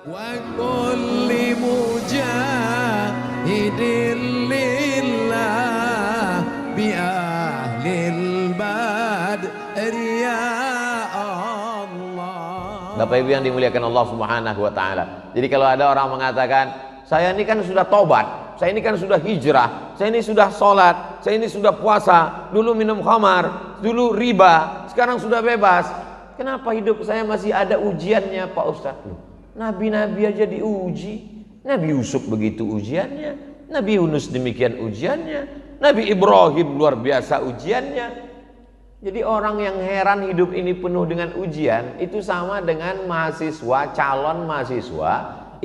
وكل مجاهد لله بأهل البدر يا الله. Bapak Ibu yang dimuliakan Allah Subhanahu wa taala. Jadi kalau ada orang mengatakan, saya ini kan sudah tobat, saya ini kan sudah hijrah, saya ini sudah sholat, saya ini sudah puasa, dulu minum khamar, dulu riba, sekarang sudah bebas. Kenapa hidup saya masih ada ujiannya Pak Ustadz? Nabi-nabi aja diuji. Nabi Yusuf begitu ujiannya, Nabi Yunus demikian ujiannya, Nabi Ibrahim luar biasa ujiannya. Jadi orang yang heran hidup ini penuh dengan ujian, itu sama dengan mahasiswa, calon mahasiswa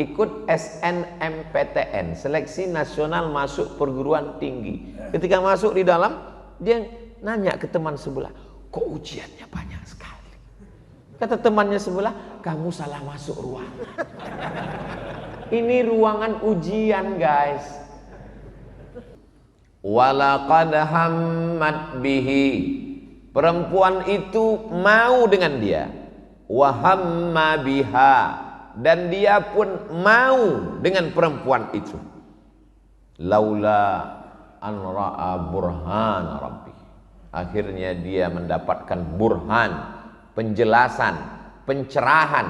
ikut SNMPTN, Seleksi Nasional Masuk Perguruan Tinggi. Ketika masuk di dalam, dia nanya ke teman sebelah, kok ujiannya banyak sekali? Kata temannya sebelah, kamu salah masuk ruangan. Ini ruangan ujian, guys. Walaqad hammat bihi. Perempuan itu mau dengan dia. Wa hamma biha. Dan dia pun mau dengan perempuan itu. Laula an ra'a burhan rabbi. Akhirnya dia mendapatkan burhan, penjelasan, pencerahan,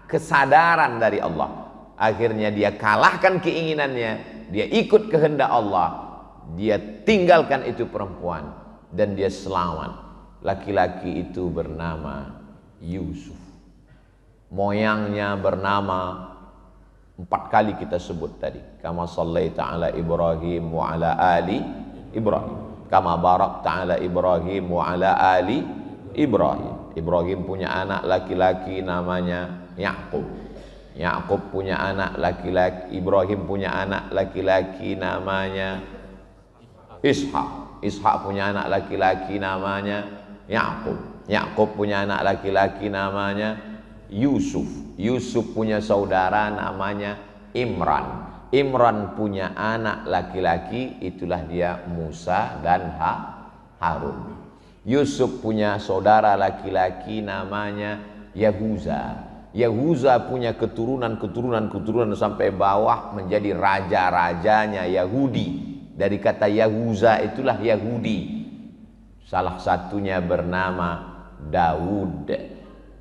kesadaran dari Allah. Akhirnya dia kalahkan keinginannya, dia ikut kehendak Allah, dia tinggalkan itu perempuan dan dia selamat. Laki-laki itu bernama Yusuf. Moyangnya bernama 4 kali kita sebut tadi. Kama sallaita ala Ibrahim wa ala ali Ibrahim. Kama barakta ala Ibrahim wa ala ali Ibrahim. Ibrahim punya anak laki-laki namanya Yakub. Yakub punya anak laki-laki, Ibrahim punya anak laki-laki namanya Ishak. Ishak punya anak laki-laki namanya Yakub. Yakub punya anak laki-laki namanya Yusuf. Yusuf punya saudara namanya Imran. Imran punya anak laki-laki, itulah dia Musa dan Harun. Yusuf punya saudara laki-laki namanya Yahuza. Yahuza punya keturunan sampai bawah menjadi raja-rajanya Yahudi. Dari kata Yahuza itulah Yahudi. Salah satunya bernama Daud.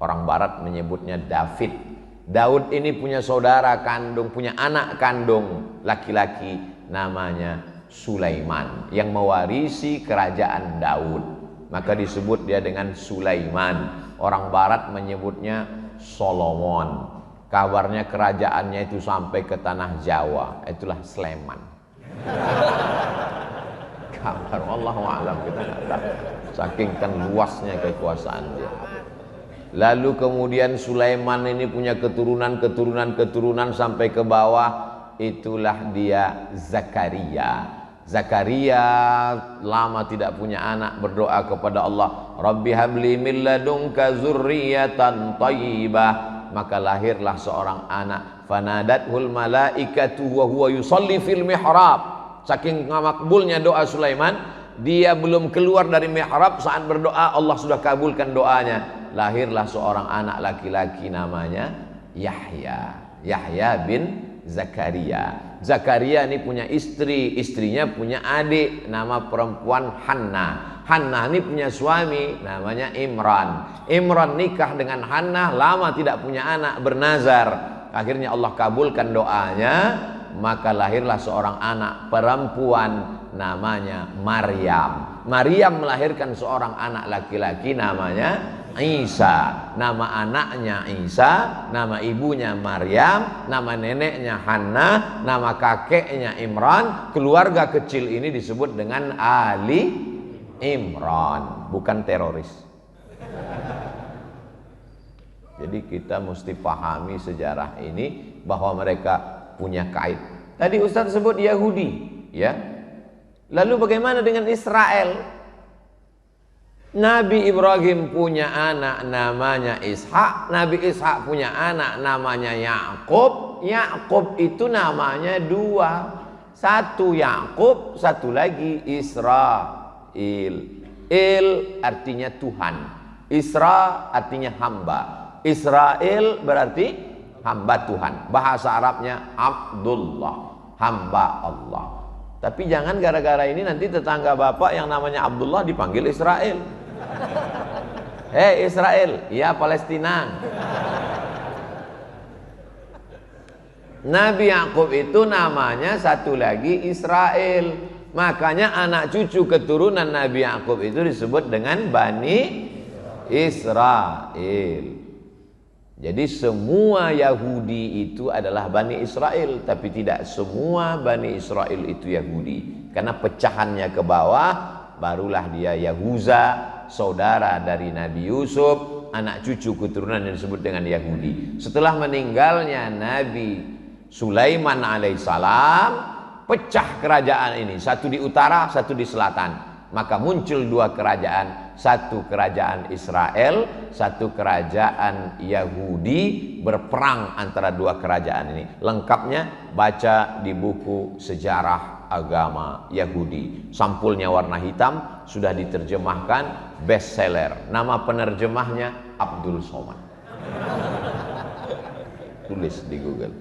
Orang barat menyebutnya David. Daud ini punya saudara kandung, punya anak kandung laki-laki namanya Sulaiman yang mewarisi kerajaan Daud. Maka disebut dia dengan Sulaiman. Orang barat menyebutnya Solomon. Kabarnya kerajaannya itu sampai ke tanah Jawa. Itulah Sleman. Kabar wallahu a'lam, kita nggak tahu. Saking kan luasnya kekuasaan dia. Lalu kemudian Sulaiman ini punya keturunan sampai ke bawah. Itulah dia Zakaria. Zakaria lama tidak punya anak, berdoa kepada Allah, Rabbi habli min ladunka zurriyatan thayyibah. Maka lahirlah seorang anak. Fanadathul malaikatu wa huwa yusalli fil mihrab. Saking makbulnya doa Sulaiman, dia belum keluar dari mihrab, saat berdoa Allah sudah kabulkan doanya. Lahirlah seorang anak laki-laki namanya Yahya. Yahya bin Zakaria. Zakaria ini punya istri, istrinya punya adik nama perempuan Hannah. Hannah ini punya suami namanya Imran. Imran nikah dengan Hannah, lama tidak punya anak, bernazar. Akhirnya Allah kabulkan doanya, maka lahirlah seorang anak perempuan namanya Maryam. Maryam melahirkan seorang anak laki-laki namanya Isa. Nama anaknya Isa, nama ibunya Maryam, nama neneknya Hannah, nama kakeknya Imran. Keluarga kecil ini disebut dengan Ali Imran, bukan teroris. Jadi kita mesti pahami sejarah ini bahwa mereka punya kait. Tadi Ustaz sebut Yahudi, ya. Lalu bagaimana dengan Israel? Nabi Ibrahim punya anak namanya Ishak, Nabi Ishak punya anak namanya Yakub. Yakub itu namanya 2. Satu Yakub, satu lagi Israel. Il artinya Tuhan, Isra artinya hamba. Israel berarti hamba Tuhan. Bahasa Arabnya Abdullah, hamba Allah. Tapi jangan gara-gara ini nanti tetangga bapak yang namanya Abdullah dipanggil Israel. Hei Israel, ya Palestina. Nabi Yakub itu namanya satu lagi Israel. Makanya anak cucu keturunan Nabi Yakub itu disebut dengan Bani Israel. Jadi semua Yahudi itu adalah Bani Israel, tapi tidak semua Bani Israel itu Yahudi. Karena pecahannya ke bawah, barulah dia Yahuza, saudara dari Nabi Yusuf, anak cucu keturunan yang disebut dengan Yahudi. Setelah meninggalnya Nabi Sulaiman alaihissalam, pecah kerajaan ini, satu di utara, satu di selatan. Maka muncul dua kerajaan, satu kerajaan Israel, satu kerajaan Yahudi, berperang antara dua kerajaan ini. Lengkapnya baca di buku sejarah agama Yahudi. Sampulnya warna hitam, sudah diterjemahkan, bestseller. Nama penerjemahnya Abdul Somad. Tulis di Google.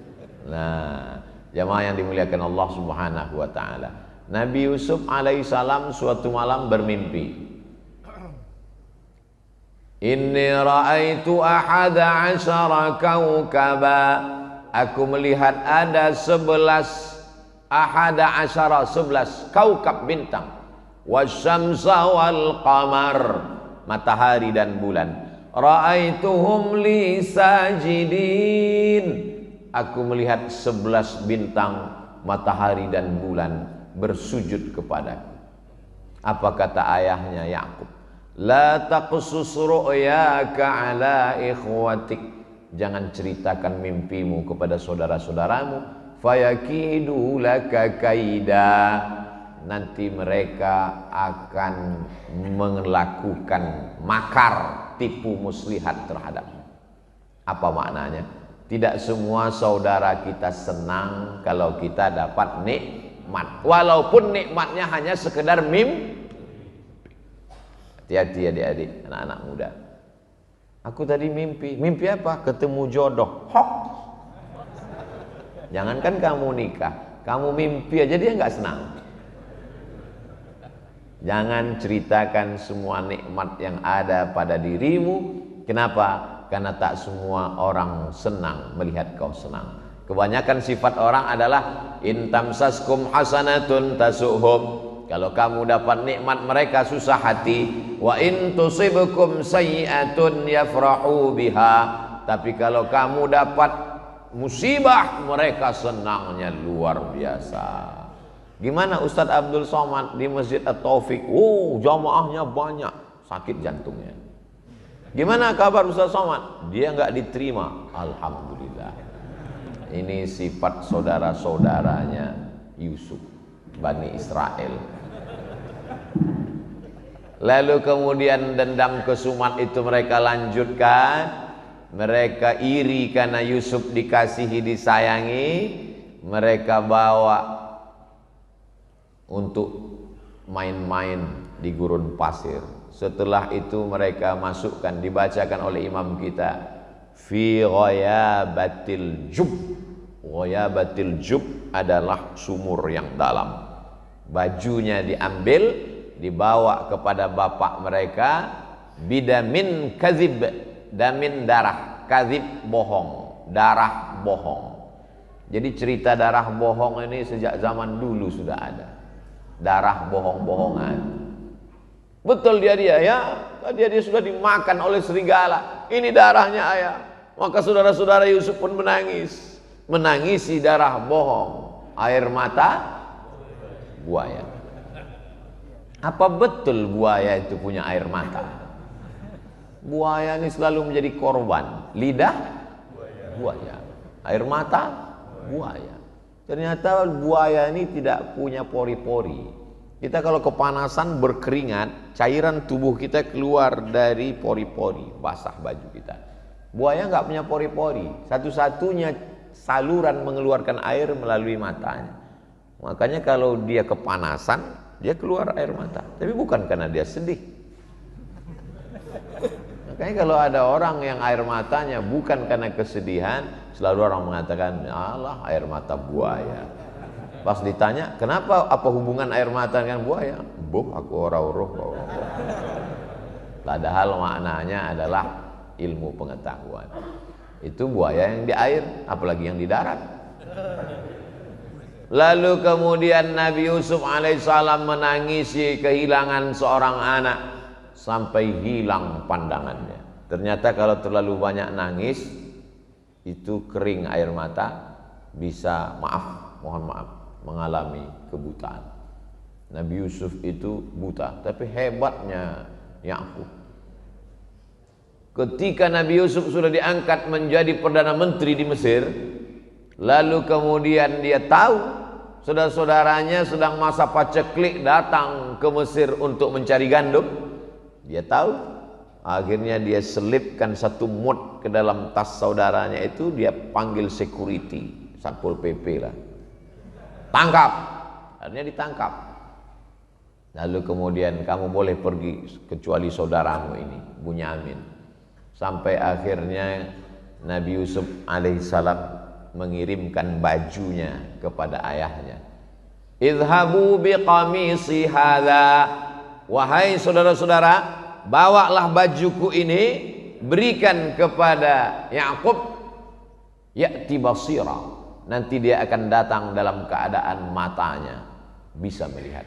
Nah, jamaah yang dimuliakan Allah Subhanahu wa taala. Nabi Yusuf alaihissalam suatu malam bermimpi. Inni ra'aitu ahada asyara kaukaba. Aku melihat ada 11 kaukab bintang. Wasyamsa wal qamar, matahari dan bulan. Ra'aituhum li sajidin. Aku melihat 11 bintang, matahari dan bulan bersujud kepadaku. Apa kata ayahnya Yakub? La taqsus ru'yaka ala ikhwatik. Jangan ceritakan mimpimu kepada saudara-saudaramu. Fayakidu laka kaida. Nanti mereka akan melakukan makar, tipu muslihat terhadapmu. Apa maknanya? Tidak semua saudara kita senang kalau kita dapat nikmat, walaupun nikmatnya hanya sekedar mimpi. Hati-hati adik-adik, anak-anak muda. Aku tadi mimpi apa? Ketemu jodoh. Hok. Jangankan kamu nikah, kamu mimpi aja dia nggak senang. Jangan ceritakan semua nikmat yang ada pada dirimu. Kenapa? Karena tak semua orang senang melihat kau senang. Kebanyakan sifat orang adalah intamsaskum hasanatun tasuhum. Kalau kamu dapat nikmat mereka susah hati. Wa in tusibukum sayyi'atun yafrahu biha. Tapi kalau kamu dapat musibah mereka senangnya luar biasa. Gimana Ustadz Abdul Somad di Masjid At-Taufik? Jamaahnya banyak, sakit jantungnya. Gimana kabar Ustadz Somad? Dia nggak diterima. Alhamdulillah. Ini sifat saudara-saudaranya Yusuf, Bani Israel. Lalu kemudian dendam kesumat itu mereka lanjutkan. Mereka iri karena Yusuf dikasihi, disayangi. Mereka bawa untuk main-main di gurun pasir. Setelah itu mereka masukkan, dibacakan oleh imam kita, fi ghayabatil jub. Ghayabatil jub adalah sumur yang dalam. Bajunya diambil, dibawa kepada bapak mereka, bidamin kazib, damin darah, kazib bohong, darah bohong. Jadi cerita darah bohong ini sejak zaman dulu sudah ada. Darah bohong-bohongan. Betul dia ya, dia sudah dimakan oleh serigala. Ini darahnya ayah. Maka saudara-saudara Yusuf pun menangis, menangisi darah bohong, air mata buaya. Apa betul buaya itu punya air mata? Buaya ini selalu menjadi korban. Lidah buaya, air mata buaya. Ternyata buaya ini tidak punya pori-pori. Kita kalau kepanasan berkeringat, cairan tubuh kita keluar dari pori-pori, basah baju kita. Buaya nggak punya pori-pori. Satu-satunya saluran mengeluarkan air melalui matanya. Makanya kalau dia kepanasan, dia keluar air mata. Tapi bukan karena dia sedih. Makanya kalau ada orang yang air matanya bukan karena kesedihan, selalu orang mengatakan, alah air mata buaya. Pas ditanya, kenapa, apa hubungan air mata dengan buaya? Buh, aku ora-uruh. Padahal maknanya adalah ilmu pengetahuan. Itu buaya yang di air, apalagi yang di darat. Lalu kemudian Nabi Yusuf alaihissalam menangisi kehilangan seorang anak sampai hilang pandangannya. Ternyata kalau terlalu banyak nangis, itu kering air mata, bisa mohon maaf, mengalami kebutaan. Nabi Yusuf itu buta, tapi hebatnya Yakub, ketika Nabi Yusuf sudah diangkat menjadi Perdana Menteri di Mesir, lalu kemudian dia tahu saudara-saudaranya sedang masa paceklik datang ke Mesir untuk mencari gandum. Dia tahu, akhirnya dia selipkan satu mut ke dalam tas saudaranya itu, dia panggil security, Satpol PP lah, tangkap. Akhirnya ditangkap. Lalu kemudian, kamu boleh pergi kecuali saudaramu ini, Bunyamin. Sampai akhirnya Nabi Yusuf alaihissalam mengirimkan bajunya kepada ayahnya. Idhabu biqamisi hadza, wahai saudara-saudara, bawalah bajuku ini, berikan kepada Yakub, ya'ti basira, nanti dia akan datang dalam keadaan matanya bisa melihat.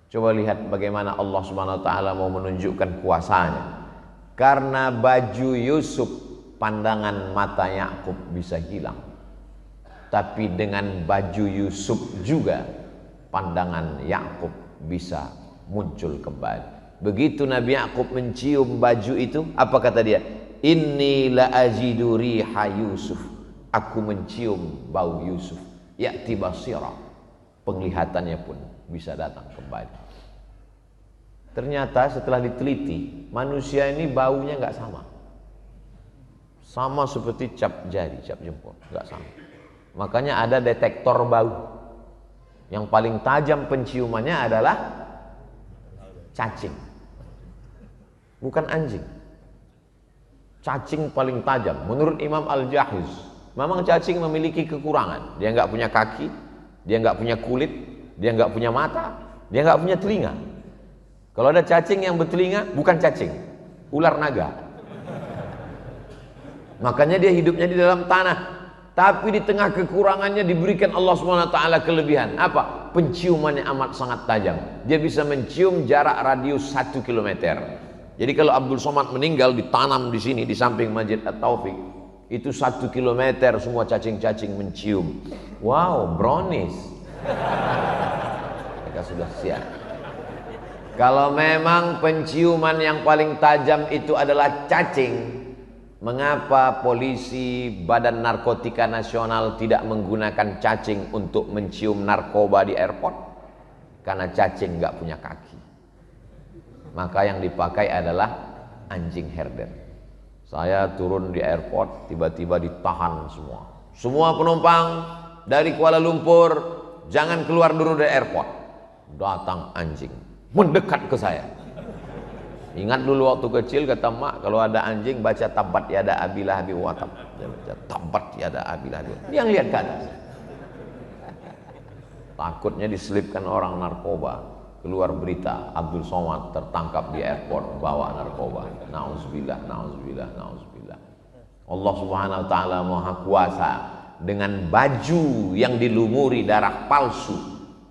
Coba lihat bagaimana Allah Subhanahu wa taala mau menunjukkan kuasanya. Karena baju Yusuf, pandangan mata Yakub bisa hilang. Tapi dengan baju Yusuf juga pandangan Yakub bisa muncul kembali. Begitu Nabi Yakub mencium baju itu, apa kata dia? Inni la ajidu riha Yusuf. Aku mencium bau Yusuf. Ya'ti basira. Penglihatannya pun bisa datang kembali. Ternyata setelah diteliti, manusia ini baunya nggak sama. Sama seperti cap jari, cap jempol, nggak sama. Makanya ada detektor bau. Yang paling tajam penciumannya adalah cacing, bukan anjing. Cacing paling tajam menurut Imam Al-Jahiz. Memang cacing memiliki kekurangan. Dia nggak punya kaki, dia nggak punya kulit, dia nggak punya mata, dia nggak punya telinga. Kalau ada cacing yang bertelinga, bukan cacing, ular naga. Makanya dia hidupnya di dalam tanah. Tapi di tengah kekurangannya diberikan Allah SWT kelebihan. Apa? Penciumannya amat sangat tajam. Dia bisa mencium jarak radius 1 km. Jadi kalau Abdul Somad meninggal, ditanam di sini, di samping Masjid At-Taufik, itu 1 km semua cacing-cacing mencium. Wow, brownies. Mereka sudah siap. Kalau memang penciuman yang paling tajam itu adalah cacing, mengapa polisi Badan Narkotika Nasional tidak menggunakan cacing untuk mencium narkoba di airport? Karena cacing nggak punya kaki. Maka yang dipakai adalah anjing herder. Saya turun di airport, tiba-tiba ditahan semua. Semua penumpang dari Kuala Lumpur, jangan keluar dulu dari airport. Datang anjing, mendekat ke saya. Ingat dulu waktu kecil kata mak, kalau ada anjing baca tabat yada abilah abi watab. Dia baca tabat yada abilah abi. Dia yang lihat ke atas. Takutnya diselipkan orang narkoba. Keluar berita Abdul Somad tertangkap di airport bawa narkoba. Nauzubillah, nauzubillah, nauzubillah. Allah Subhanahu wa taala Maha Kuasa. Dengan baju yang dilumuri darah palsu,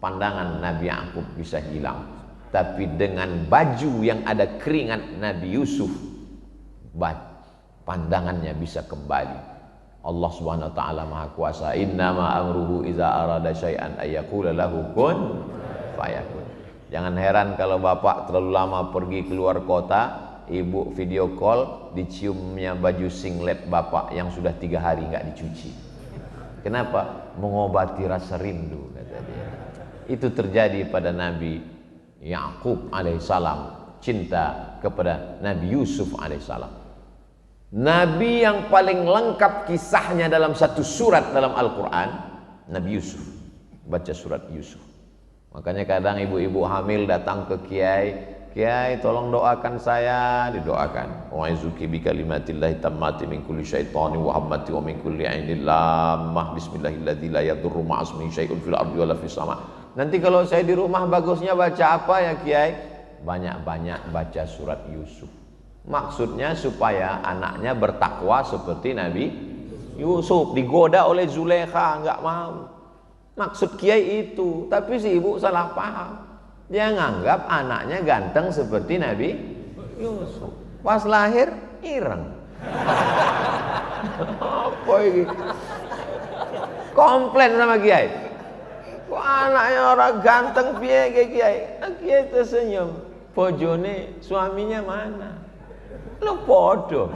pandangan Nabi Yakub bisa hilang. Tapi dengan baju yang ada keringat Nabi Yusuf, pandangannya bisa kembali. Allah Subhanahu wa taala Maha Kuasa. Innama amruhu iza arada syai'an ayyaqula lahu kun fayakun. Jangan heran kalau bapak terlalu lama pergi keluar kota, ibu video call, diciumnya baju singlet bapak yang sudah 3 hari nggak dicuci. Kenapa? Mengobati rasa rindu, kata dia. Itu terjadi pada Nabi Yakub alaihissalam, cinta kepada Nabi Yusuf alaihissalam. Nabi yang paling lengkap kisahnya dalam satu surat dalam Al-Quran, Nabi Yusuf. Baca surat Yusuf. Makanya kadang ibu-ibu hamil datang ke kiai, Kiai tolong doakan saya. Didoakan. Wa'idzuki bikalimatillahi tammati min kulli syaitani wa hammati wa min kulli ainin lammah. Bismillahilladzi la yadurru ma'asmihi syai'un fil ardi wala fis sama. Nanti kalau saya di rumah bagusnya baca apa ya Kiai? Banyak-banyak baca surat Yusuf. Maksudnya supaya anaknya bertakwa seperti Nabi Yusuf. Digoda oleh Zulaikha, enggak mau. Maksud Kiai itu, tapi si ibu salah paham. Dia nganggap anaknya ganteng seperti Nabi Yusuf. Pas lahir ireng. Apa ini? Komplain sama Kiai. Kok anaknya orang ganteng piye Kiai? Kiai tersenyum. Bojone suaminya mana? Lo podo.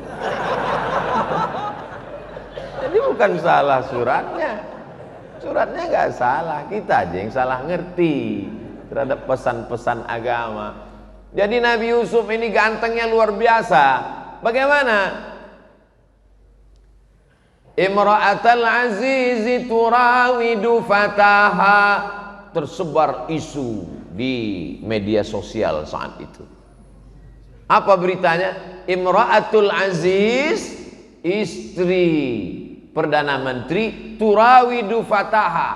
Jadi bukan salah suratnya. Suratnya nggak salah, kita aja yang salah ngerti terhadap pesan-pesan agama. Jadi Nabi Yusuf ini gantengnya luar biasa. Bagaimana? Imra'atal azizi turawidu fataha. Tersebar isu di media sosial saat itu. Apa beritanya? Imra'atul aziz, istri Perdana Menteri, turawidu fataha,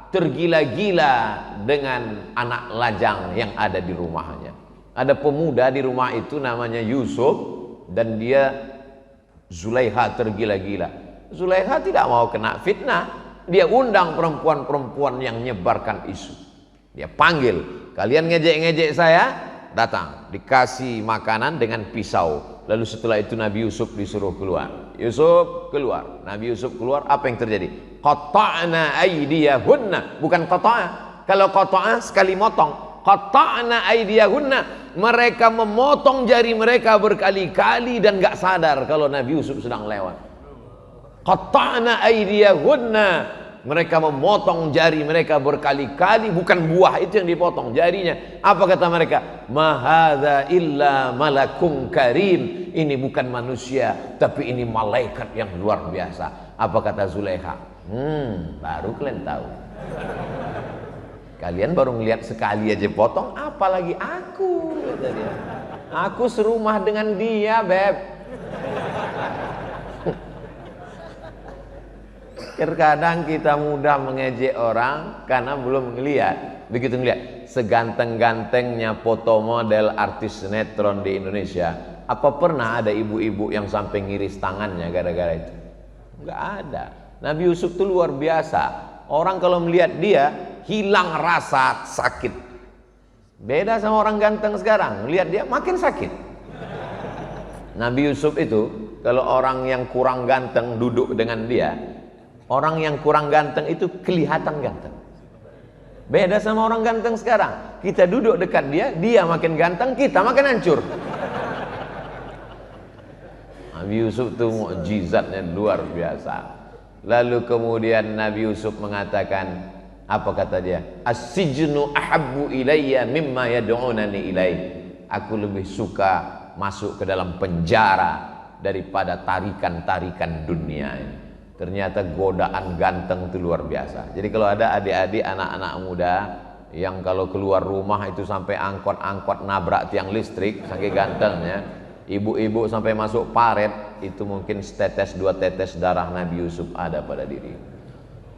tergila-gila dengan anak lajang yang ada di rumahnya. Ada pemuda di rumah itu namanya Yusuf, dan dia Zulaikha tergila-gila. Zulaikha tidak mau kena fitnah. Dia undang perempuan-perempuan yang nyebarkan isu. Dia panggil, kalian ngejek-ngejek saya, datang, dikasih makanan dengan pisau. Lalu setelah itu Nabi Yusuf disuruh keluar. Yusuf keluar. Nabi Yusuf keluar, apa yang terjadi? Qata'na aydiyahunna. Bukan qata'a. Kalau qata'a sekali motong. Qata'na aydiyahunna. Mereka memotong jari mereka berkali-kali dan gak sadar kalau Nabi Yusuf sedang lewat. Qata'na aydiyahunna. Mereka memotong jari mereka berkali-kali. Bukan buah itu yang dipotong, jarinya. Apa kata mereka? Ma hadza illa malakum karim. Ini bukan manusia, tapi ini malaikat yang luar biasa. Apa kata Zulaikha? Baru kalian tahu. Kalian baru ngelihat sekali aja potong, apalagi aku, kata dia. Aku serumah dengan dia, Beb. Terkadang kita mudah mengejek orang karena belum ngelihat. Begitu ngelihat seganteng-gantengnya foto model artis sinetron di Indonesia, apa pernah ada ibu-ibu yang sampai ngiris tangannya gara-gara itu? Enggak ada. Nabi Yusuf itu luar biasa. Orang kalau melihat dia hilang rasa sakit. Beda sama orang ganteng sekarang, melihat dia makin sakit. Nabi Yusuf itu kalau orang yang kurang ganteng duduk dengan dia, orang yang kurang ganteng itu kelihatan ganteng. Beda sama orang ganteng sekarang. Kita duduk dekat dia, dia makin ganteng, kita makin hancur. Nabi Yusuf itu mukjizatnya luar biasa. Lalu kemudian Nabi Yusuf mengatakan, apa kata dia? As-sijnu ahabbu ilayya mimma yad'unani ilaih. Aku lebih suka masuk ke dalam penjara daripada tarikan-tarikan dunia ini. Ternyata godaan ganteng itu luar biasa. Jadi kalau ada adik-adik anak-anak muda yang kalau keluar rumah itu sampai angkot-angkot nabrak tiang listrik saking gantengnya, ibu-ibu sampai masuk paret, itu mungkin setetes dua tetes darah Nabi Yusuf ada pada diri.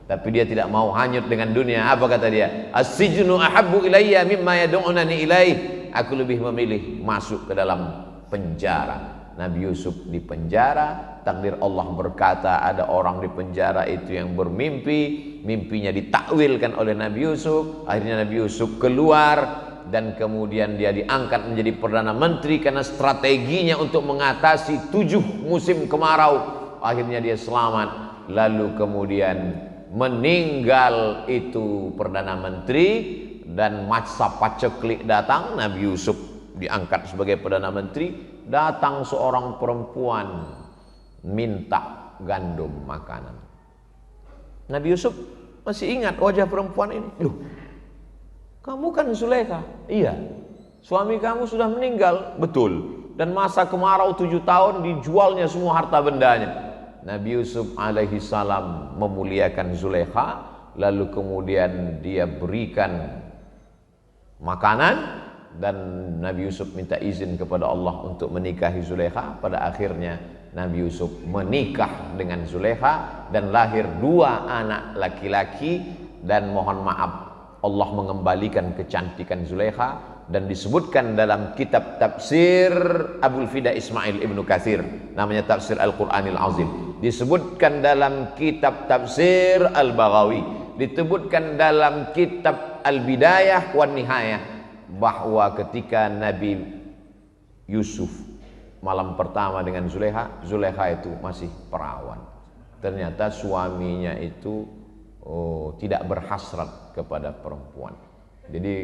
Tapi dia tidak mau hanyut dengan dunia. Apa kata dia? As-sijnu ahabbu ilayya mimma yad'unani ilaih. Aku lebih memilih masuk ke dalam penjara. Nabi Yusuf di penjara. Takdir Allah berkata ada orang di penjara itu yang bermimpi, mimpinya ditakwilkan oleh Nabi Yusuf. Akhirnya Nabi Yusuf keluar dan kemudian dia diangkat menjadi Perdana Menteri karena strateginya untuk mengatasi 7 musim kemarau. Akhirnya dia selamat. Lalu kemudian meninggal itu Perdana Menteri dan masa paceklik datang. Nabi Yusuf diangkat sebagai Perdana Menteri. Datang seorang perempuan minta gandum makanan. Nabi Yusuf masih ingat wajah perempuan ini. Loh, kamu kan Zulaikha? Iya. Suami kamu sudah meninggal? Betul. Dan masa kemarau 7 tahun dijualnya semua harta bendanya. Nabi Yusuf alaihi salam memuliakan Zulaikha, lalu kemudian dia berikan makanan, dan Nabi Yusuf minta izin kepada Allah untuk menikahi Zulaikha. Pada akhirnya Nabi Yusuf menikah dengan Zulaikha dan lahir 2 anak laki-laki, dan mohon maaf Allah mengembalikan kecantikan Zulaikha. Dan disebutkan dalam kitab tafsir Abul Fida Ismail Ibnu Katsir, namanya Tafsir Al-Quranil Azim, disebutkan dalam kitab tafsir Al-Baghawi, disebutkan dalam kitab Al-Bidayah wan Nihayah, bahwa ketika Nabi Yusuf malam pertama dengan Zulaikha, Zulaikha itu masih perawan. Ternyata suaminya itu tidak berhasrat kepada perempuan. Jadi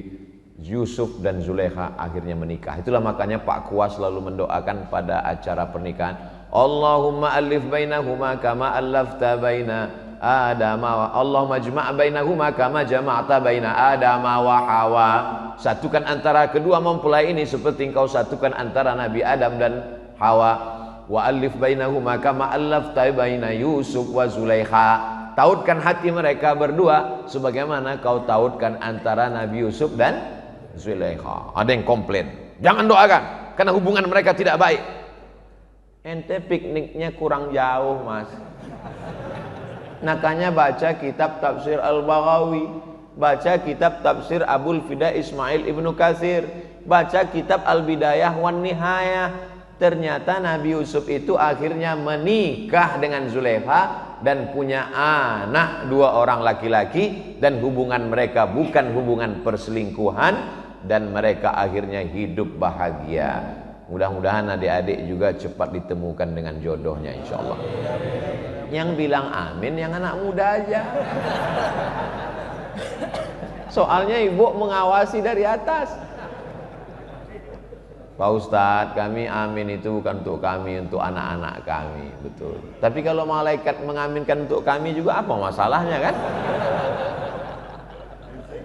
Yusuf dan Zulaikha akhirnya menikah. Itulah makanya Pak Kuas selalu mendoakan pada acara pernikahan, Allahumma alif bainahuma kama allafta baina Adama, Allahumma jma' bainahuma kama jama'ta baina Adama wa Hawa. Satukan antara kedua mempelai ini seperti engkau satukan antara Nabi Adam dan Hawa. Wa alif bainahuma kama allafta baina Yusuf wa Zulaikha. Tautkan hati mereka berdua sebagaimana kau tautkan antara Nabi Yusuf dan Zulaikha. Ada yang komplain, jangan doakan karena hubungan mereka tidak baik. Ente pikniknya kurang jauh, Mas. Makanya baca kitab tafsir Al-Baghawi, baca kitab tafsir Abul Fida Ismail Ibnu Katsir, baca kitab Al-Bidayah wan Nihayah. Ternyata Nabi Yusuf itu akhirnya menikah dengan Zulaikha dan punya anak 2 orang laki-laki, dan hubungan mereka bukan hubungan perselingkuhan, dan mereka akhirnya hidup bahagia. Mudah-mudahan adik-adik juga cepat ditemukan dengan jodohnya insyaallah. Yang bilang amin yang anak muda aja. Soalnya ibu mengawasi dari atas. Pak Ustadz, kami amin itu bukan untuk kami, untuk anak-anak kami. Betul. Tapi kalau malaikat mengaminkan untuk kami juga, apa masalahnya kan?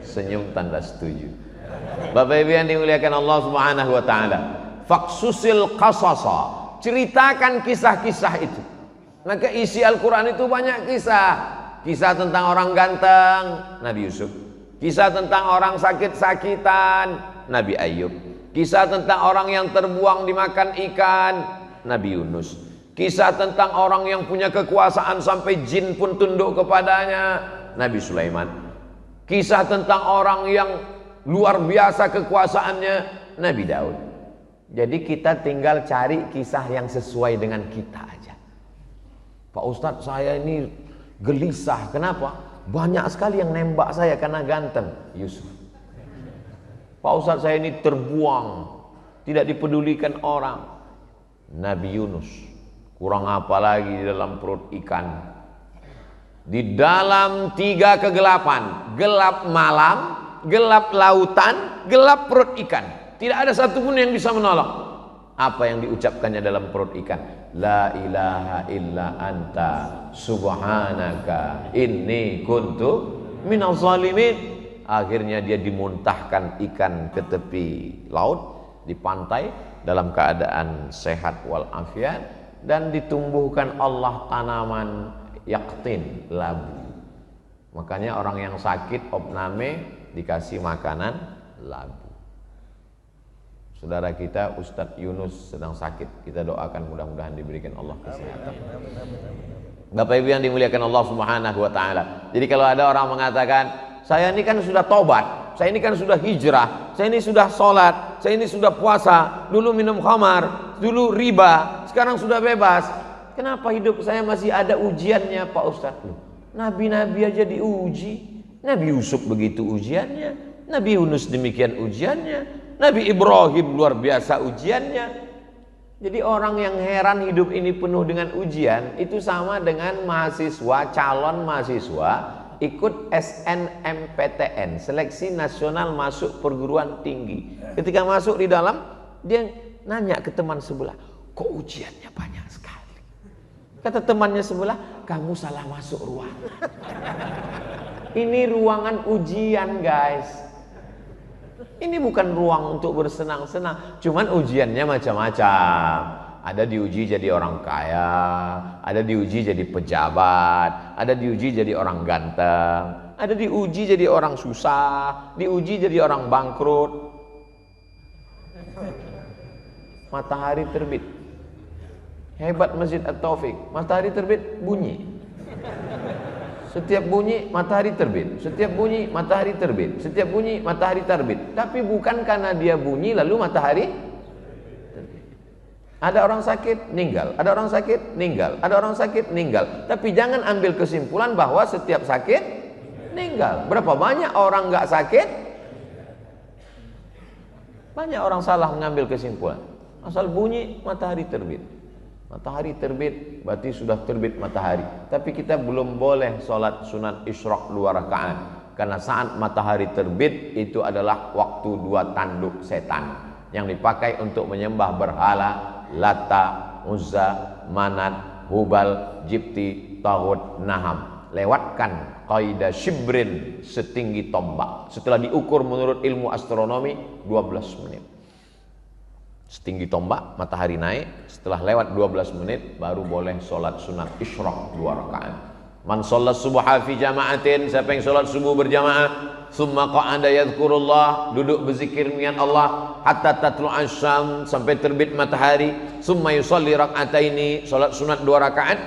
Senyum tanda setuju. Bapak Ibu yang dimuliakan Allah Subhanahu wa taala, faqsusil qasasa, ceritakan kisah-kisah itu. Maka isi Al-Qur'an itu banyak kisah. Kisah tentang orang ganteng, Nabi Yusuf. Kisah tentang orang sakit-sakitan, Nabi Ayub. Kisah tentang orang yang terbuang dimakan ikan, Nabi Yunus. Kisah tentang orang yang punya kekuasaan sampai jin pun tunduk kepadanya, Nabi Sulaiman. Kisah tentang orang yang luar biasa kekuasaannya, Nabi Daud. Jadi kita tinggal cari kisah yang sesuai dengan kita aja. Pak Ustadz, saya ini gelisah. Kenapa? Banyak sekali yang nembak saya karena ganteng. Yusuf. Pak Ustadz, saya ini terbuang, tidak dipedulikan orang. Nabi Yunus. Kurang apa lagi di dalam perut ikan. Di dalam 3 kegelapan, gelap malam, gelap lautan, gelap perut ikan. Tidak ada satupun yang bisa menolong. Apa yang diucapkannya dalam perut ikan? La ilaha illa anta subhanaka inni kuntu minaz zalimin. Akhirnya dia dimuntahkan ikan ke tepi laut, di pantai, dalam keadaan sehat walafiat, dan ditumbuhkan Allah tanaman yaktin, labu. Makanya orang yang sakit opname dikasih makanan labu. Saudara kita Ustadz Yunus sedang sakit, kita doakan mudah-mudahan diberikan Allah kesehatan. Bapak Ibu yang dimuliakan Allah Subhanahu wa taala. Jadi kalau ada orang mengatakan, saya ini kan sudah tobat, saya ini kan sudah hijrah, saya ini sudah sholat, saya ini sudah puasa, dulu minum khamar, dulu riba, sekarang sudah bebas. Kenapa hidup saya masih ada ujiannya, Pak Ustadz? Nabi-nabi aja diuji. Nabi Yusuf begitu ujiannya, Nabi Yunus demikian ujiannya, Nabi Ibrahim luar biasa ujiannya. Jadi orang yang heran hidup ini penuh dengan ujian, itu sama dengan mahasiswa, calon mahasiswa ikut SNMPTN, Seleksi Nasional Masuk Perguruan Tinggi. Ketika masuk di dalam, dia nanya ke teman sebelah, kok ujiannya banyak sekali? Kata temannya sebelah, kamu salah masuk ruangan. Ini ruangan ujian, guys. Ini bukan ruang untuk bersenang-senang. Cuman ujiannya macam-macam. Ada diuji jadi orang kaya, ada diuji jadi pejabat, ada diuji jadi orang ganteng, ada diuji jadi orang susah, diuji jadi orang bangkrut. matahari terbit. Hebat Masjid At-Taufik, matahari terbit bunyi. Setiap bunyi matahari terbit, setiap bunyi matahari terbit, setiap bunyi matahari terbit. Tapi bukan karena dia bunyi lalu matahari terbit. Ada orang sakit, meninggal. Ada orang sakit, meninggal. Ada orang sakit, meninggal. Tapi jangan ambil kesimpulan bahwa setiap sakit meninggal. Berapa banyak orang nggak sakit? Banyak orang salah mengambil kesimpulan. Asal bunyi matahari terbit. Matahari terbit berarti sudah terbit matahari. Tapi kita belum boleh sholat sunat isyraq 2 rakaat. Karena saat matahari terbit itu adalah waktu 2 tanduk setan yang dipakai untuk menyembah berhala Lata, Uzza, Manat, Hubal, Jibti, Taghut, Naham. Lewatkan kaidah shibrin, setinggi tombak. Setelah diukur menurut ilmu astronomi 12 menit. Setinggi tombak, matahari naik. Setelah lewat 12 menit baru boleh sholat sunat isyraq 2 rakaat. Man sholat subuha fi jama'atin, siapa yang sholat subuh berjamaah, summa qa'ada yadhkurullah, duduk berzikir dengan Allah hatta tatlu'asy syams, sampai terbit matahari, summa yusalli rak'ataini, sholat sunat 2 rakaat,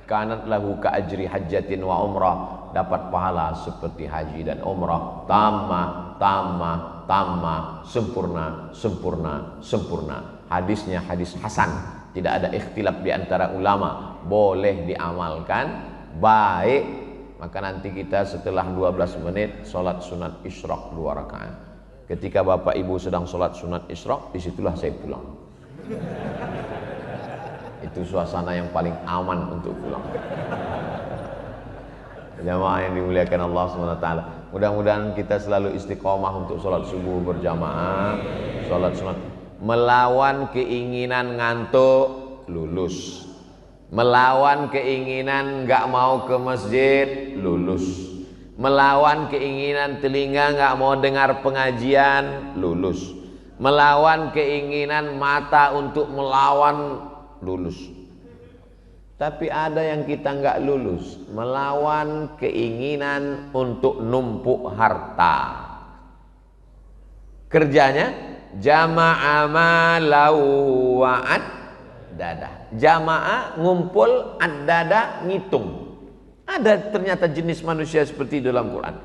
kanat lahu ka ajri hajjatin wa umrah, dapat pahala seperti haji dan umrah. Tamah, sempurna, sempurna, sempurna. Hadisnya hadis hasan, tidak ada ikhtilaf di antara ulama, boleh diamalkan, baik. Maka nanti kita setelah 12 menit sholat sunat isyraq 2 rakaat. Ketika bapak ibu sedang sholat sunat isyraq, disitulah saya pulang. Itu suasana yang paling aman untuk pulang. Jamaah yang dimuliakan Allah SWT, mudah-mudahan kita selalu istiqomah untuk sholat subuh berjamaah, sholat sunat. Melawan keinginan ngantuk, lulus. Melawan keinginan nggak mau ke masjid, lulus. Melawan keinginan telinga nggak mau dengar pengajian, lulus. Melawan keinginan mata untuk melawan, lulus. Tapi ada yang kita nggak lulus, melawan keinginan untuk numpuk harta. Kerjanya jama'a malau wa'ad dada. Jamaah ngumpul, ad-dada ngitung. Ada ternyata jenis manusia seperti dalam Quran.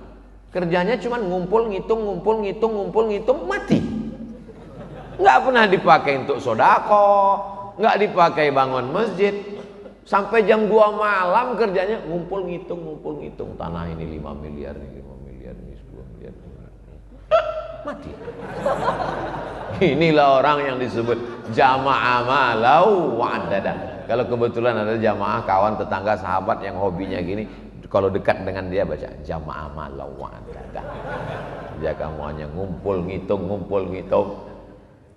Kerjanya cuma ngumpul, ngitung, ngumpul, ngitung, ngumpul, ngitung, mati. Nggak pernah dipakai untuk sodako, nggak dipakai bangun masjid. Sampai jam 2 malam kerjanya ngumpul, ngitung, ngumpul, ngitung. Tanah ini 5 miliar, ini 5 miliar, ini 10 miliar. Mati. Inilah orang yang disebut jamaah malau wa'adada. Kalau kebetulan ada jamaah kawan, tetangga, sahabat yang hobinya gini, kalau dekat dengan dia baca jamaah malau wa'adada. Dia kamu hanya ngumpul, ngitung, ngumpul, ngitung.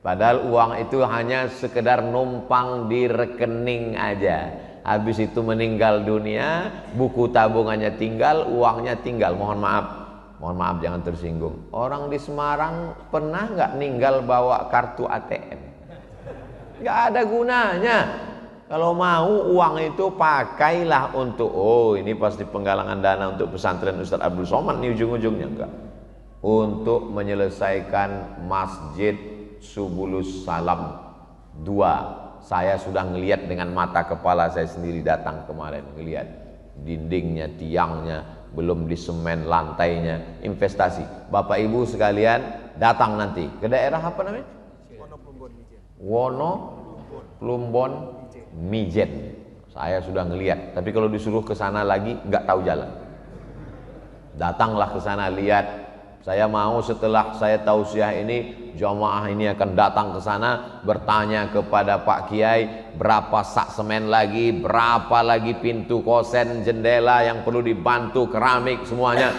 Padahal uang itu hanya sekedar numpang di rekening aja. Habis itu meninggal dunia, buku tabungannya tinggal, uangnya tinggal. Mohon maaf jangan tersinggung. Orang di Semarang pernah nggak ninggal bawa kartu ATM? Nggak ada gunanya. Kalau mau uang itu pakailah untuk, oh ini pasti penggalangan dana untuk pesantren Ustaz Abdul Somad nih ujung-ujungnya. Enggak. Untuk menyelesaikan Masjid Subulus Salam 2. Saya sudah ngelihat dengan mata kepala saya sendiri, datang kemarin ngelihat dindingnya, tiangnya, belum disemen lantainya, investasi. Bapak Ibu sekalian datang nanti ke daerah apa namanya? Wono Plumbon Mijen. Saya sudah ngelihat, tapi kalau disuruh ke sana lagi nggak tahu jalan. Datanglah ke sana, lihat. Saya mau setelah saya tausiah ini, jamaah ini akan datang ke sana, bertanya kepada Pak Kiai berapa sak semen lagi, berapa lagi pintu kosen, jendela yang perlu dibantu, keramik semuanya.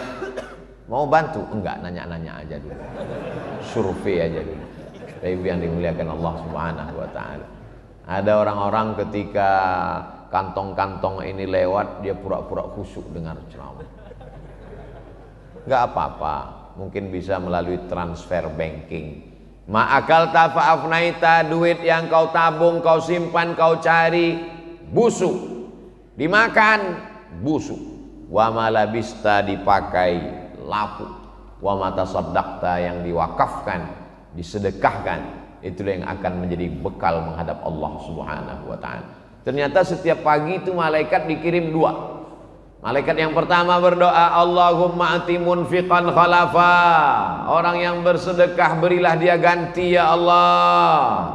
Mau bantu? Enggak, nanya-nanya aja dulu, survei aja dulu. Ibu yang dimuliakan Allah Subhanahu wa Ta'ala. Ada orang-orang ketika kantong-kantong ini lewat, dia pura-pura khusyuk dengar ceramah. Enggak apa-apa, mungkin bisa melalui transfer banking. Ma'akal tafa'afnaita, duit yang kau tabung, kau simpan, kau cari, busuk, dimakan, busuk. Wa malabista, dipakai, lapuk. Wa matasaddaqta, yang diwakafkan, disedekahkan, itulah yang akan menjadi bekal menghadap Allah Subhanahu wa taala. Ternyata setiap pagi itu malaikat dikirim dua. Malaikat yang pertama berdoa, Allahumma ati munfiqan khalafa. Orang yang bersedekah berilah dia ganti ya Allah.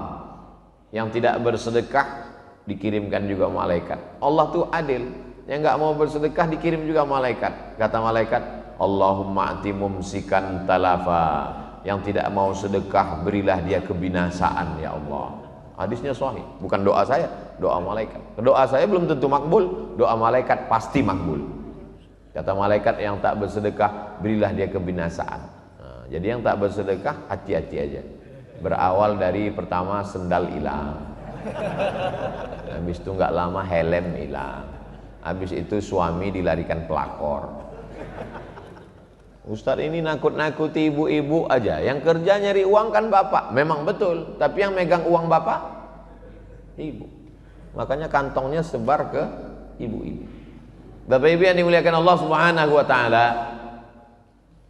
Yang tidak bersedekah dikirimkan juga malaikat. Allah tuh adil. Yang nggak mau bersedekah dikirim juga malaikat. Kata malaikat, Allahumma ati mumsikan talafa. Yang tidak mau sedekah berilah dia kebinasaan ya Allah. Hadisnya sahih, bukan doa saya, doa malaikat. Doa saya belum tentu makbul, doa malaikat pasti makbul. Kata malaikat, yang tak bersedekah berilah dia kebinasaan. Nah, jadi yang tak bersedekah hati-hati aja. Berawal dari pertama sendal hilang, habis itu nggak lama helm hilang, habis itu suami dilarikan pelakor. Ustadz ini nakut-nakuti ibu-ibu aja. Yang kerja nyari uang kan bapak. Memang betul. Tapi yang megang uang bapak ibu. Makanya kantongnya sebar ke ibu-ibu. Bapak ibu yang dimuliakan Allah Subhanahu wa taala,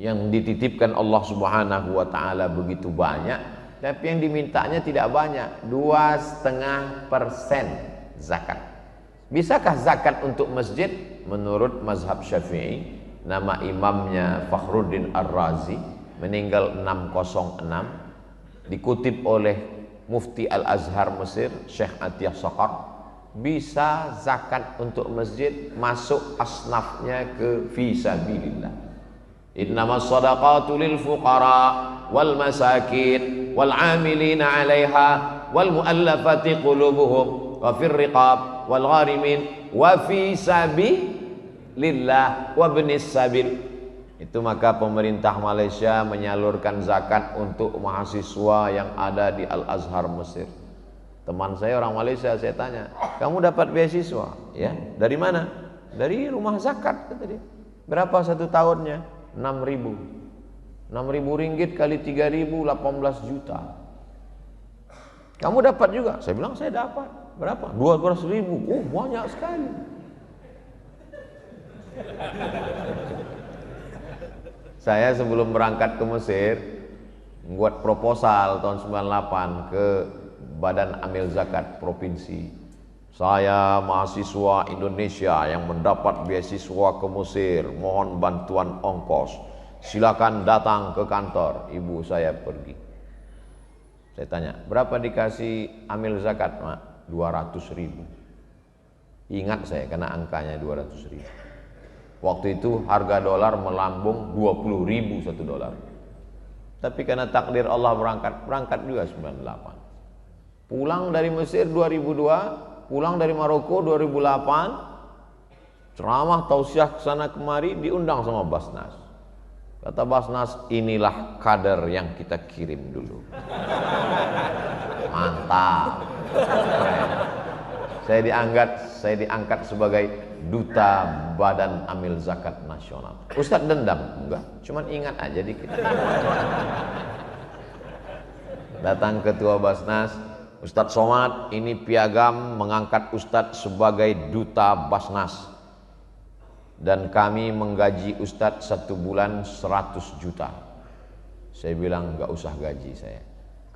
yang dititipkan Allah Subhanahu wa taala begitu banyak, tapi yang dimintanya tidak banyak. 2,5% zakat. Bisakah zakat untuk masjid? Menurut mazhab Syafi'i, nama imamnya Fakhruddin Ar-Razi, meninggal 606, dikutip oleh Mufti Al-Azhar Mesir Syekh Atiyah Saqar, bisa zakat untuk masjid masuk asnafnya ke fisabilillah. Innamas shadaqatu lil fuqara wal masakin wal amilina 'alaiha wal muallafati qulubuhum wa fir riqab wal gharimin wa fi sabilillah wa ibnis sabil. Itu maka pemerintah Malaysia menyalurkan zakat untuk mahasiswa yang ada di Al-Azhar Mesir. Teman saya orang Malaysia, saya tanya, kamu dapat beasiswa? Ya, dari mana? Dari rumah zakat, kata dia. Berapa satu tahunnya? 6.000. 6.000 ringgit kali 3.000, 18 juta. Kamu dapat juga? Saya bilang saya dapat. Berapa? 12.000. Oh, banyak sekali. Saya sebelum berangkat ke Mesir membuat proposal tahun 98 ke Badan Amil Zakat Provinsi. Saya mahasiswa Indonesia yang mendapat beasiswa ke Mesir, mohon bantuan ongkos. Silakan datang ke kantor. Ibu saya pergi. Saya tanya, berapa dikasih amil zakat, Mak? 200.000. Ingat saya karena angkanya 200.000. Waktu itu harga dolar melambung 20.000 satu dolar. Tapi karena takdir Allah berangkat juga 98. Pulang dari Mesir 2002, pulang dari Maroko 2008, ceramah tausiah kesana kemari, diundang sama Basnas. Kata Basnas, inilah kader yang kita kirim dulu. Mantap. Saya diangkat sebagai Duta Badan Amil Zakat Nasional. Ustadz dendam? Enggak, cuman ingat aja dikit. Datang ketua Basnas, Ustadz Somad, ini piagam mengangkat Ustadz sebagai Duta Basnas. Dan kami menggaji Ustadz 1 bulan 100 juta. Saya bilang enggak usah gaji saya.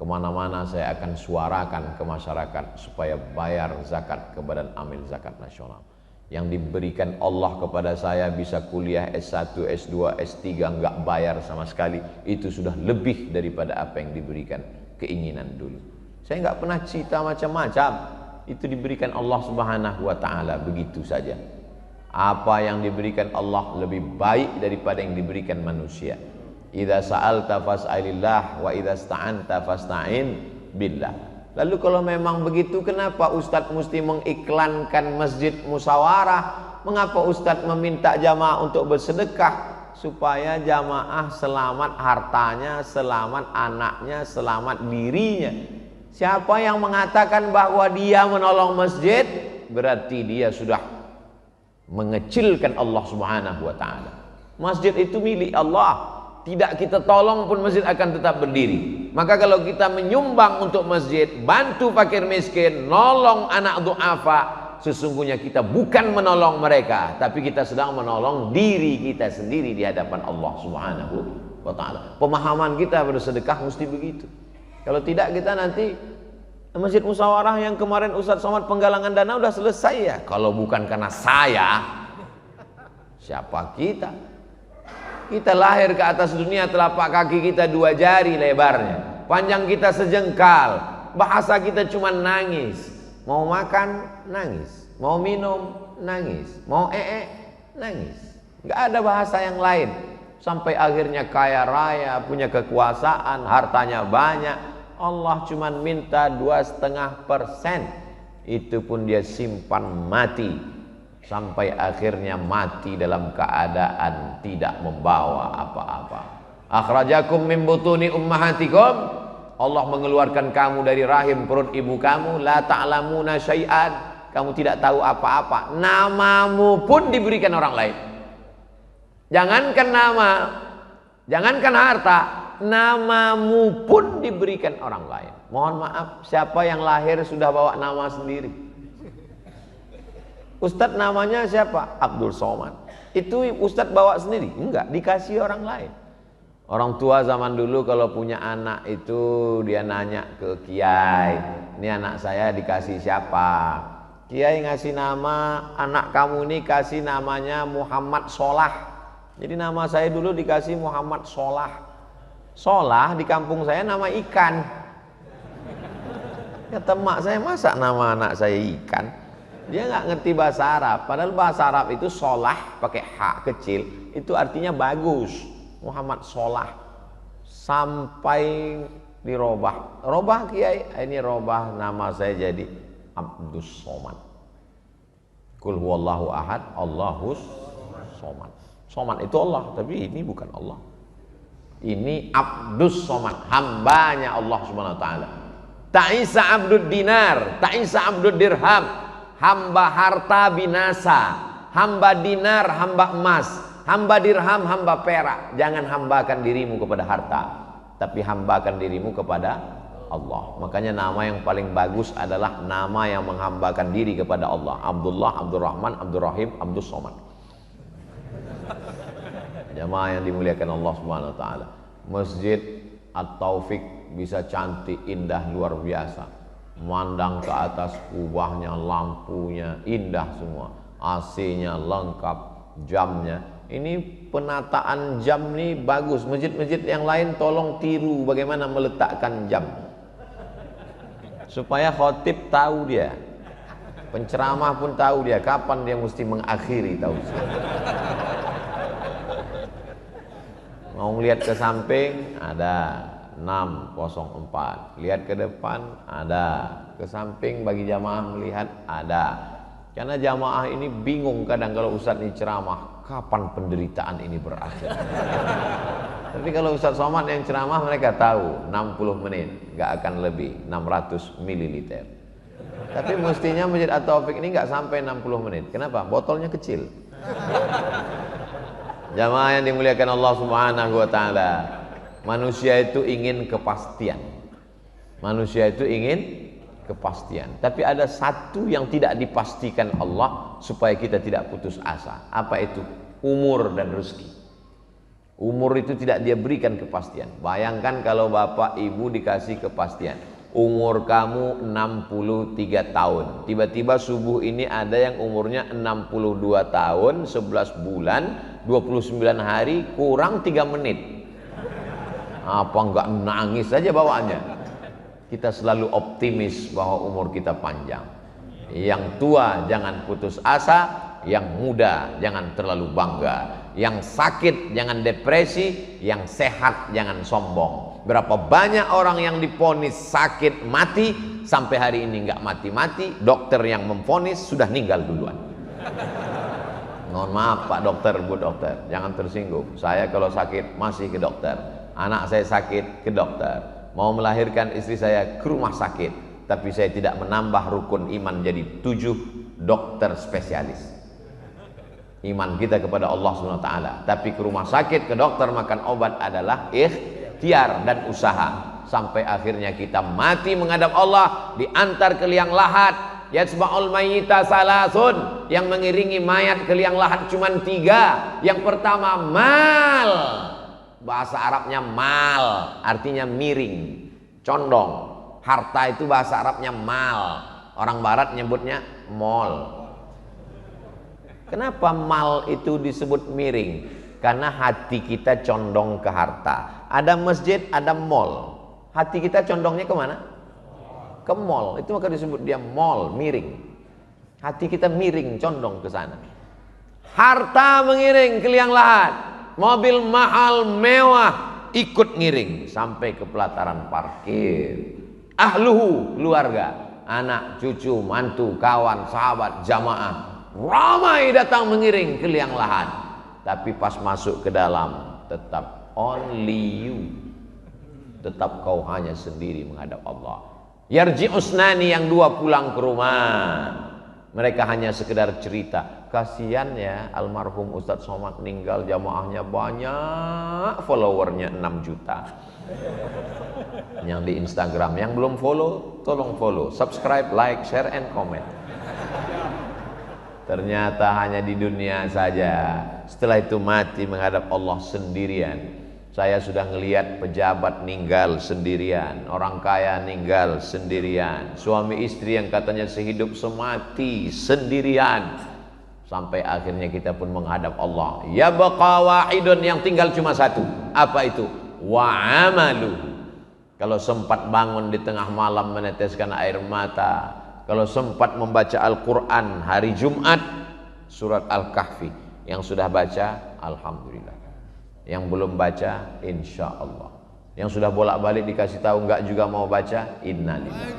Kemana-mana saya akan suarakan ke masyarakat supaya bayar zakat ke Badan Amil Zakat Nasional. Yang diberikan Allah kepada saya bisa kuliah S1, S2, S3 enggak bayar sama sekali. Itu sudah lebih daripada apa yang diberikan keinginan dulu. Saya enggak pernah cita macam-macam. Itu diberikan Allah Subhanahu wa taala begitu saja. Apa yang diberikan Allah lebih baik daripada yang diberikan manusia. Idza sa'alta fas'alillah wa idza sta'anta fasta'in billah. Lalu kalau memang begitu, kenapa Ustadz mesti mengiklankan masjid musyawarah? Mengapa Ustadz meminta jamaah untuk bersedekah? Supaya jamaah selamat hartanya, selamat anaknya, selamat dirinya. Siapa yang mengatakan bahwa dia menolong masjid, berarti dia sudah mengecilkan Allah Subhanahu wa taala. Masjid itu milik Allah. Tidak kita tolong pun masjid akan tetap berdiri. Maka kalau kita menyumbang untuk masjid, bantu fakir miskin, nolong anak du'afa, sesungguhnya kita bukan menolong mereka, tapi kita sedang menolong diri kita sendiri di hadapan Allah Subhanahu wa taala. Pemahaman kita bersedekah mesti begitu. Kalau tidak kita nanti Masjid Musyawarah yang kemarin Ustadz Somad penggalangan dana udah selesai ya. Kalau bukan karena saya, siapa kita? Kita lahir ke atas dunia, telapak kaki kita 2 jari lebarnya, panjang kita sejengkal, bahasa kita cuma nangis. Mau makan nangis, mau minum nangis, mau nangis. Nggak ada bahasa yang lain. Sampai akhirnya kaya raya, punya kekuasaan, hartanya banyak. Allah cuma minta 2,5%. Itu pun dia simpan mati. Sampai akhirnya mati dalam keadaan tidak membawa apa-apa. Akhrajakum min butuni ummahatikum. Allah mengeluarkan kamu dari rahim perut ibu kamu. La ta'lamuna syai'an. Kamu tidak tahu apa-apa. Namamu pun diberikan orang lain. Jangankan nama, jangankan harta, namamu pun diberikan orang lain. Mohon maaf, siapa yang lahir sudah bawa nama sendiri? Ustadz namanya siapa? Abdul Somad. Itu Ustadz bawa sendiri? Enggak, dikasih orang lain. Orang tua zaman dulu kalau punya anak itu dia nanya ke kiai, ini anak saya dikasih siapa? Kiai ngasih nama, anak kamu ini kasih namanya Muhammad Solah. Jadi nama saya dulu dikasih Muhammad Solah. Solah di kampung saya nama ikan. Kata mak saya, masa nama anak saya ikan? Dia nggak ngerti bahasa Arab. Padahal bahasa Arab itu solah pakai h kecil, itu artinya bagus. Muhammad Solah. Sampai dirobah. Robah kiai, ini robah nama saya jadi Abdus Somad. Kul huwallahu ahad, Allahus Somad. Somad itu Allah, tapi ini bukan Allah. Ini Abdus Somad, hambanya Allah Subhanahu wa taala. Ta'isa abdud dinar, ta'isa abdud dirham. Hamba harta binasa, hamba dinar, hamba emas, hamba dirham, hamba perak. Jangan hambakan dirimu kepada harta, tapi hambakan dirimu kepada Allah. Makanya nama yang paling bagus adalah nama yang menghambakan diri kepada Allah. Abdullah, Abdurrahman, Abdurrahim, Abdus Somad. Jamaah yang dimuliakan Allah Subhanahu wa taala. Masjid At-Taufik bisa cantik, indah, luar biasa. Memandang ke atas, kubahnya, lampunya indah semua. AC-nya lengkap, jamnya. Ini penataan jam nih bagus. Masjid-masjid yang lain tolong tiru bagaimana meletakkan jam. Supaya khotib tahu dia. Penceramah pun tahu dia kapan dia mesti mengakhiri, tahu. Mau melihat ke samping ada 604, lihat ke depan ada, ke samping bagi jamaah melihat ada. Karena jamaah ini bingung kadang kalau Ustadz ini ceramah, kapan penderitaan ini berakhir. Tapi kalau Ustadz Somad yang ceramah mereka tahu 60 menit, nggak akan lebih 600 ml. Tapi mestinya Masjid At-Taufik ini nggak sampai 60 menit. Kenapa? Botolnya kecil. Jamaah yang dimuliakan Allah Subhanahu wa taala. Manusia itu ingin kepastian. Manusia itu ingin kepastian. Tapi ada satu yang tidak dipastikan Allah supaya kita tidak putus asa. Apa itu? Umur dan rezeki. Umur itu tidak dia berikan kepastian. Bayangkan kalau bapak ibu dikasih kepastian. Umur kamu 63 tahun. Tiba-tiba subuh ini ada yang umurnya 62 tahun, 11 bulan, 29 hari, kurang 3 menit. Apa enggak nangis saja bawaannya? Kita selalu optimis bahwa umur kita panjang. Yang tua jangan putus asa, yang muda jangan terlalu bangga. Yang sakit jangan depresi, yang sehat jangan sombong. Berapa banyak orang yang divonis sakit mati sampai hari ini nggak mati-mati, dokter yang memvonis sudah meninggal duluan. Mohon maaf Pak Dokter, Bu Dokter, jangan tersinggung. Saya kalau sakit masih ke dokter. Anak saya sakit ke dokter. Mau melahirkan istri saya ke rumah sakit. Tapi saya tidak menambah rukun iman jadi 7 dokter spesialis. Iman kita kepada Allah SWT. Tapi ke rumah sakit, ke dokter makan obat adalah ikhtiar dan usaha. Sampai akhirnya kita mati menghadap Allah, diantar ke liang lahat. Yatsba'ul mayyita salasun, yang mengiringi mayat ke liang lahat cuma 3. Yang pertama mal, bahasa Arabnya mal, artinya miring. Condong. Harta itu bahasa Arabnya mal. Orang barat nyebutnya mall. Kenapa mal itu disebut miring? Karena hati kita condong ke harta. Ada masjid, ada mall. Hati kita condongnya kemana? Ke mall. Itu maka disebut dia mall, miring. Hati kita miring, condong ke sana. Harta mengiring ke liang lahat. Mobil mahal, mewah, ikut ngiring sampai ke pelataran parkir. Ahluhu, keluarga, anak, cucu, mantu, kawan, sahabat, jamaah, ramai datang mengiring ke liang lahat. Tapi pas masuk ke dalam, tetap only you, tetap kau hanya sendiri menghadap Allah. Yarji usnani, yang dua pulang ke rumah. Mereka hanya sekedar cerita. Kasihan ya, almarhum Ustadz Somad meninggal, jamaahnya banyak, followernya 6 juta. Yang di Instagram, yang belum follow, tolong follow, subscribe, like, share, and comment. Ternyata hanya di dunia saja. Setelah itu mati menghadap Allah sendirian. Saya sudah ngelihat pejabat ninggal sendirian, orang kaya ninggal sendirian, suami istri yang katanya sehidup semati sendirian. Sampai akhirnya kita pun menghadap Allah. Ya baqa wahidun, yang tinggal cuma satu. Apa itu? Wa amaluhu. Kalau sempat bangun di tengah malam meneteskan air mata, kalau sempat membaca Al-Quran hari Jumat, surat Al-Kahfi, yang sudah baca, alhamdulillah. Yang belum baca, insya Allah. Yang sudah bolak-balik dikasih tahu enggak juga mau baca, innalillahi.